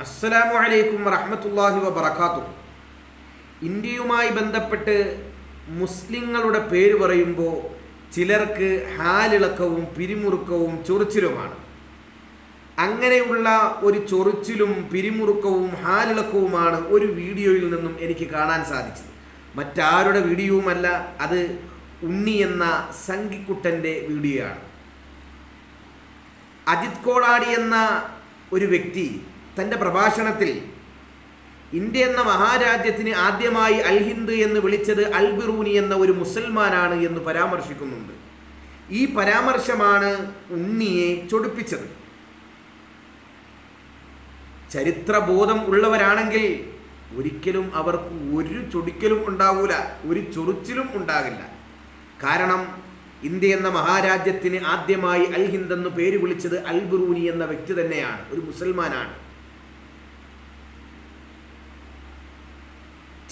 അസ്സലാമു അലൈക്കും വറഹ്മത്തുള്ളാഹി വബറകാതുഹു. ഇന്ത്യയുമായി ബന്ധപ്പെട്ട് മുസ്ലിങ്ങളുടെ പേര് പറയുമ്പോൾ ചിലർക്ക് ഹാലിളക്കവും പിരിമുറുക്കവും ചൊറിച്ചിലുമാണ്. അങ്ങനെയുള്ള ഒരു ചൊറിച്ചിലും പിരിമുറുക്കവും ഹാലിളക്കവുമാണ് ഒരു വീഡിയോയിൽ നിന്നും എനിക്ക് കാണാൻ സാധിച്ചത്. മറ്റാരുടെ വീഡിയോവുമല്ല, അത് ഉണ്ണി എന്ന സംഗിക്കുട്ടൻ്റെ വീഡിയോയാണ്. അജിത് കോളാടി എന്ന ഒരു വ്യക്തി തൻ്റെ പ്രഭാഷണത്തിൽ ഇന്ത്യ എന്ന മഹാരാജ്യത്തിന് ആദ്യമായി അൽ ഹിന്ദ് എന്ന് വിളിച്ചത് അൽ ബിറൂനി എന്ന ഒരു മുസൽമാനാണ് എന്ന് പരാമർശിക്കുന്നുണ്ട്. ഈ പരാമർശമാണ് ഉണ്ണിയെ ചൊടിപ്പിച്ചത്. ചരിത്രബോധം ഉള്ളവരാണെങ്കിൽ ഒരിക്കലും അവർക്ക് ഒരു ചൊടിക്കലും ഉണ്ടാവില്ല, ഒരു ചൊറിച്ചിലും ഉണ്ടാകില്ല. കാരണം ഇന്ത്യ എന്ന മഹാരാജ്യത്തിന് ആദ്യമായി അൽ ഹിന്ദ് എന്ന് പേര് വിളിച്ചത് അൽ ബിറൂനി എന്ന വ്യക്തി തന്നെയാണ്, ഒരു മുസൽമാനാണ്.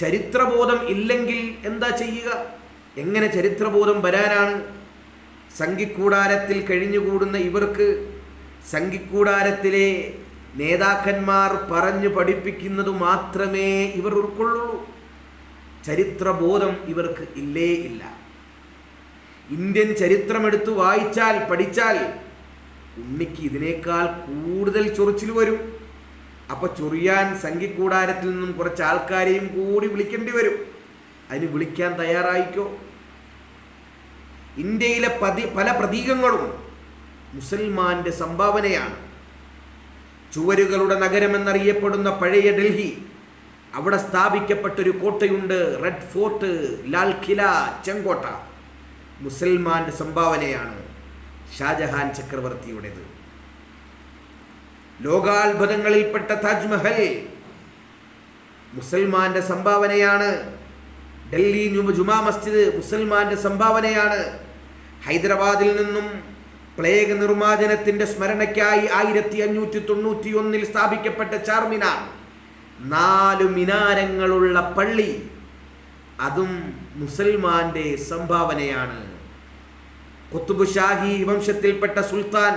ചരിത്രബോധം ഇല്ലെങ്കിൽ എന്താ ചെയ്യുക? എങ്ങനെ ചരിത്രബോധം വരാനാണ്? സംഘിക്കൂടാരത്തിൽ കഴിഞ്ഞുകൂടുന്ന ഇവർക്ക് സംഘിക്കൂടാരത്തിലെ നേതാക്കന്മാർ പറഞ്ഞു പഠിപ്പിക്കുന്നത് മാത്രമേ ഇവർ ഉൾക്കൊള്ളുള്ളൂ. ചരിത്രബോധം ഇവർക്ക് ഇല്ലേ ഇല്ല. ഇന്ത്യൻ ചരിത്രമെടുത്ത് വായിച്ചാൽ പഠിച്ചാൽ ഉണ്ണിക്ക് ഇതിനേക്കാൾ കൂടുതൽ ചൊറിച്ചിൽ വരും. അപ്പോൾ ചൊറിയാൻ സംഘിക്കൂടാരത്തിൽ നിന്നും കുറച്ച് ആൾക്കാരെയും കൂടി വിളിക്കേണ്ടി വരും. അതിന് വിളിക്കാൻ തയ്യാറായിക്കോ? ഇന്ത്യയിലെ പല പ്രതീകങ്ങളും മുസൽമാന്റെ സംഭാവനയാണ്. ചുവരുകളുടെ നഗരമെന്നറിയപ്പെടുന്ന പഴയ ഡൽഹി, അവിടെ സ്ഥാപിക്കപ്പെട്ടൊരു കോട്ടയുണ്ട്, റെഡ് ഫോർട്ട്, ലാൽ കില, ചെങ്കോട്ട. മുസൽമാന്റെ സംഭാവനയാണ്, ഷാജഹാൻ ചക്രവർത്തിയുടേത്. ലോകാത്ഭുതങ്ങളിൽപ്പെട്ട താജ്മഹൽ മുസൽമാന്റെ സംഭാവനയാണ്. ഡൽഹി ജുമാ മസ്ജിദ് മുസൽമാന്റെ സംഭാവനയാണ്. ഹൈദരാബാദിൽ നിന്നും പ്ലേഗ് നിർമ്മാർജ്ജനത്തിന്റെ സ്മരണയ്ക്കായി 1591 സ്ഥാപിക്കപ്പെട്ട ചാർമിനാർ, 4 മിനാരങ്ങളുള്ള പള്ളി, അതും മുസൽമാന്റെ സംഭാവനയാണ്. ഖുത്ബ് ഷാഹി വംശത്തിൽപ്പെട്ട സുൽത്താൻ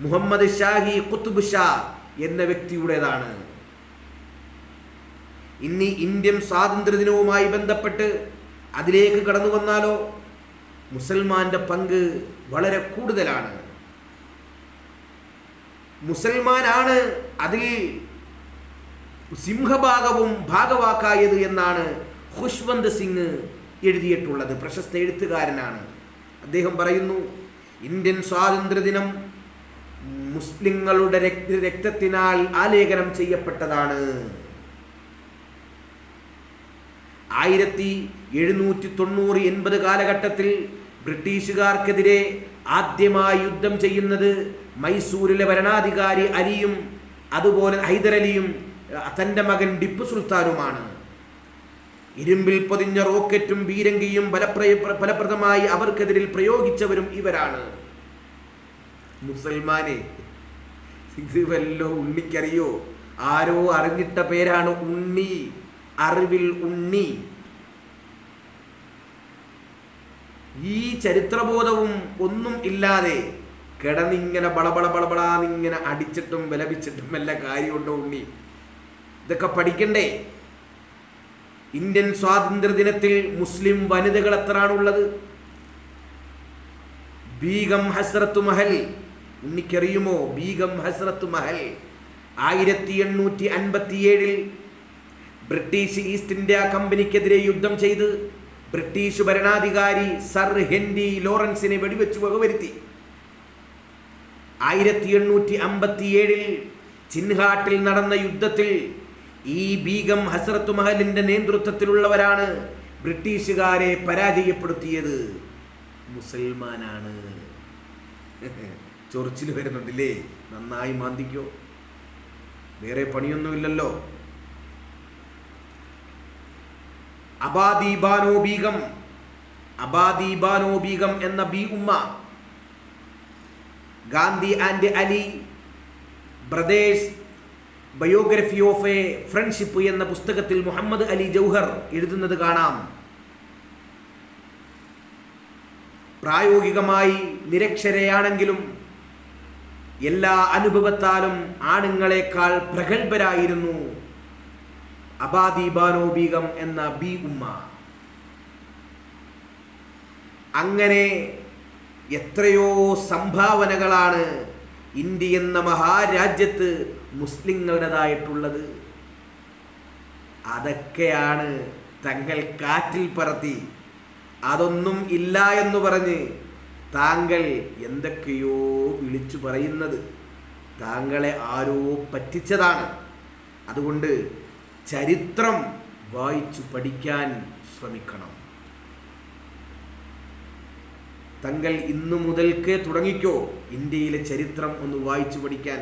മുഹമ്മദ് ഷാഹി ഖുത്ബ് ഷാ എന്ന വ്യക്തിയുടേതാണ്. ഇനി ഇന്ത്യൻ സ്വാതന്ത്ര്യദിനവുമായി ബന്ധപ്പെട്ട് അതിലേക്ക് കടന്നു വന്നാലോ, മുസൽമാന്റെ പങ്ക് വളരെ കൂടുതലാണ്. മുസൽമാനാണ് അതിൽ സിംഹഭാഗവും ഭാഗവാക്കായത് എന്നാണ് ഖുശ്വന്ത് സിംഗ് എഴുതിയിട്ടുള്ളത്. പ്രശസ്ത എഴുത്തുകാരനാണ്. അദ്ദേഹം പറയുന്നു, ഇന്ത്യൻ സ്വാതന്ത്ര്യദിനം മുസ്ലിങ്ങളുടെ രക്തത്തിനാൽ ആലേഖനം ചെയ്യപ്പെട്ടതാണ്. 1790-80 കാലഘട്ടത്തിൽ ബ്രിട്ടീഷുകാർക്കെതിരെ ആദ്യമായി യുദ്ധം ചെയ്യുന്നത് മൈസൂരിലെ ഭരണാധികാരി അലിയും അതുപോലെ ഹൈദരലിയും തൻ്റെ മകൻ ടിപ്പു സുൽത്താനുമാണ്. ഇരുമ്പിൽ പൊതിഞ്ഞ റോക്കറ്റും ബീരങ്കിയും ഫലപ്രദമായി അവർക്കെതിരിൽ പ്രയോഗിച്ചവരും ഇവരാണ്. മുസൽമാനെ, ഇത് വല്ലോ ഉണ്ണിക്കറിയോ? ആരോ അറിഞ്ഞിട്ട പേരാണ് ഉണ്ണി, അറിവിൽ ഉണ്ണി. ഈ ചരിത്രബോധവും ഒന്നും ഇല്ലാതെ കിടന്നിങ്ങനെ ബളബളാന്നിങ്ങനെ അടിച്ചിട്ടും വിലപിച്ചിട്ടും വല്ല കാര്യമുണ്ടോ ഉണ്ണി? ഇതൊക്കെ പഠിക്കണ്ടേ? ഇന്ത്യൻ സ്വാതന്ത്ര്യ ദിനത്തിൽ മുസ്ലിം വനിതകൾ എത്രയാണുള്ളത്? ബീഗം ഹസ്രത്ത് മഹൽ, ഉണ്ണിക്കറിയുമോ? ബീഗം ഹസ്രത്ത് മഹൽ 1857 ബ്രിട്ടീഷ് ഈസ്റ്റ് ഇന്ത്യ കമ്പനിക്കെതിരെ യുദ്ധം ചെയ്ത് ബ്രിട്ടീഷ് ഭരണാധികാരി സർ ഹെൻറി ലോറൻസിനെ വെടിവെച്ച് വകവരുത്തി. 1857 ചിൻഹാട്ടിൽ നടന്ന യുദ്ധത്തിൽ ഈ ബീഗം ഹസ്രത്ത് മഹലിന്റെ നേതൃത്വത്തിലുള്ളവരാണ് ബ്രിട്ടീഷുകാരെ പരാജയപ്പെടുത്തിയത്. മുസൽമാനാണ്. ചൊറിച്ചിൽ വരുന്നുണ്ടല്ലേ? നന്നായി മാന്തിക്കോ, വേറെ പണിയൊന്നുമില്ലല്ലോ. അബാദി ബാനോ ബീഗം എന്ന ബി ഉമ്മ, Gandhi and Ali brothers biography of A friendship എന്ന പുസ്തകത്തിൽ മുഹമ്മദ് അലി ജൗഹർ എഴുതുന്നത് കാണാം. പ്രായോഗികമായി നിരക്ഷരയാണെങ്കിലും എല്ലാ അനുഭവത്താലും ആണുങ്ങളെക്കാൾ പ്രഗത്ഭരായിരുന്നു അബാദി ബാനോ ബീഗം എന്ന ബി ഉമ്മ. അങ്ങനെ എത്രയോ സംഭാവനകളാണ് ഇന്ത്യ എന്ന മഹാരാജ്യത്ത് മുസ്ലിങ്ങളുടേതായിട്ടുള്ളത്. അതൊക്കെയാണ് തങ്ങൾ കാറ്റിൽ പറത്തി അതൊന്നും ഇല്ല എന്ന് പറഞ്ഞ് താങ്കൾ എന്തൊക്കെയോ വിളിച്ചു പറയുന്നത്. താങ്കളെ ആരോ പറ്റിച്ചതാണ്. അതുകൊണ്ട് ചരിത്രം വായിച്ചു പഠിക്കാൻ ശ്രമിക്കണം. തങ്ങൾ ഇന്നു മുതൽക്ക് തുടങ്ങിക്കോ ഇന്ത്യയിലെ ചരിത്രം ഒന്ന് വായിച്ചു പഠിക്കാൻ.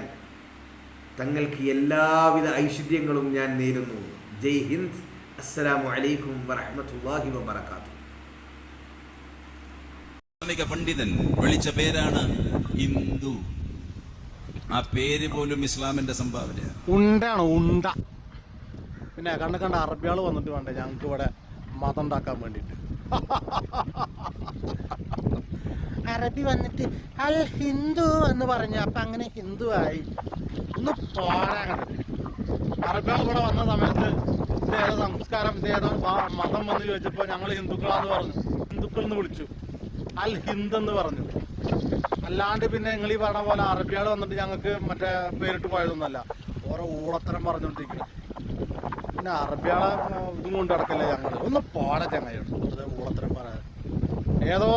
തങ്ങൾക്ക് എല്ലാവിധ ഐശ്വര്യങ്ങളും ഞാൻ നേരുന്നു. ജയ് ഹിന്ദ്. അസ്സലാമു അലൈക്കും വറഹ്മത്തുള്ളാഹി വബറകാതുഹു. പണ്ഡിതൻ വിളിച്ച പേരാണ് ഹിന്ദു. ആ പേര് പോലും ഇസ്ലാമിന്റെ സംഭാവനയാണ്. ഉണ്ടാണ് ഉണ്ട. പിന്നെ കണ്ട അറബികൾ വന്നിട്ട് വേണ്ടേ ഞങ്ങൾക്ക് ഇവിടെ മതം ഉണ്ടാക്കാൻ വേണ്ടിയിട്ട്. അറബി വന്നിട്ട് അൽ ഹിന്ദു എന്ന് പറഞ്ഞു. അപ്പൊ അങ്ങനെ ഹിന്ദു ആയി. ഒന്ന് പോരാ. അറബികൾ ഇവിടെ വന്ന സമയത്ത് ഇതേതോ സംസ്കാരം ഇതേതോ മതം വന്ന് ചോദിച്ചപ്പോൾ ഞങ്ങൾ ഹിന്ദുക്കളാന്ന് പറഞ്ഞു. ഹിന്ദുക്കൾ എന്ന് വിളിച്ചു. അൽ ഹിന്ദ് എന്ന് പറഞ്ഞു. അല്ലാണ്ട് പിന്നെ നിങ്ങൾ ഈ പറഞ്ഞ പോലെ അറബികൾ വന്നിട്ട് ഞങ്ങൾക്ക് മറ്റേ പേരിട്ട് പോയതൊന്നുമല്ല. ഓരോ ഊളത്തരം പറഞ്ഞുകൊണ്ടിരിക്കുന്നത്. പിന്നെ അറബികളെ ഇതും കൊണ്ട് നടക്കല്ലേ ഞങ്ങൾ. ഒന്ന് പോരാ ചങ്ങായി. ഊളത്തരം പറയാൻ ഏതോ